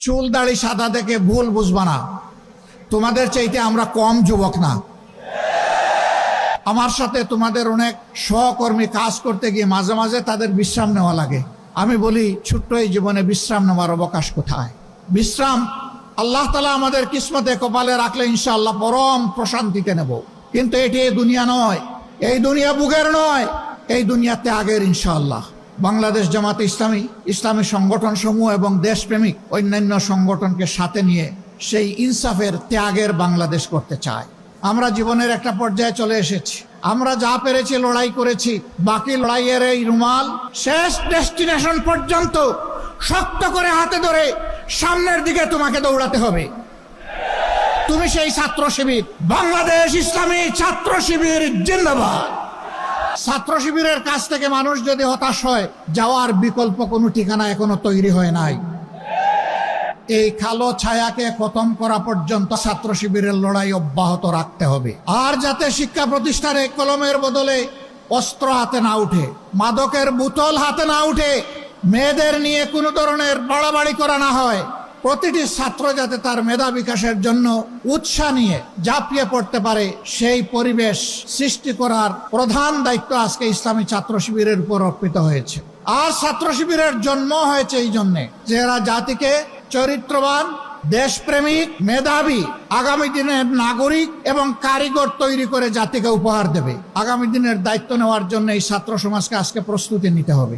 চুল দাড়ি সাদা দেখে ভুল বুঝবা না, তোমাদের চাইতে আমরা কম যুবক না। আমার সাথে তোমাদের অনেক সহকর্মী কাজ করতে গিয়ে মাঝে মাঝে তাদের বিশ্রাম নেওয়া লাগে। আমি বলি, ছোট্ট এই জীবনে বিশ্রাম নেওয়ার অবকাশ কোথায়? বিশ্রাম আল্লাহ তাআলা আমাদের কিসমতে কপালে রাখলে ইনশাআল্লাহ পরম প্রশান্তিতে নেব। কিন্তু এটি এই দুনিয়া নয়, এই দুনিয়া বুকের নয়, এই দুনিয়া ত্যাগের ইনশাআল্লাহ। বাংলাদেশ জামাতে ইসলামী, ইসলামী সংগঠন সমূহ এবং দেশপ্রেমিক অন্যান্য সংগঠনকে সাথে নিয়ে সেই ইনসাফের ত্যাগের বাংলাদেশ করতে চায়। আমরা জীবনের একটা পর্যায়ে চলে এসেছি, আমরা যা পেরেছি লড়াই করেছি, বাকি লড়াইয়ের এই রুমাল শেষ ডেস্টিনেশন পর্যন্ত শক্ত করে হাতে ধরে সামনের দিকে তোমাকে দৌড়াতে হবে। তুমি সেই ছাত্র শিবির, বাংলাদেশ ইসলামী ছাত্র শিবির জিন্দাবাদ। ছাত্র শিবিরের কাছ থেকে মানুষ যদি হতাশ হয়, যাওয়ার বিকল্প কোনো ঠিকানা এখনো তৈরি হয় নাই। এই কালো ছায়াকে খতম করা পর্যন্ত ছাত্র শিবিরের লড়াই অব্যাহত রাখতে হবে। আর যাতে শিক্ষা প্রতিষ্ঠানে কলমের বদলে অস্ত্র হাতে না উঠে, মাদকের বোতল হাতে না উঠে, মেয়েদের নিয়ে কোনো ধরনের বাড়াবাড়ি করা না হয়, প্রতিটি ছাত্র যাতে তার মেধা বিকাশের জন্য উৎসাহ নিয়ে ঝাঁপিয়ে পড়তে পারে, সেই পরিবেশ সৃষ্টি করার প্রধান দায়িত্ব আজকে ইসলামী ছাত্র শিবিরের উপর অর্পিত হয়েছে। আর ছাত্র শিবিরের জন্ম হয়েছে এই জন্যে যে এরা জাতিকে চরিত্রবান, দেশপ্রেমিক, মেধাবী, আগামী দিনের নাগরিক এবং কারিগর তৈরি করে জাতিকে উপহার দেবে। আগামী দিনের দায়িত্ব নেওয়ার জন্য এই ছাত্র সমাজকে আজকে প্রস্তুতি নিতে হবে।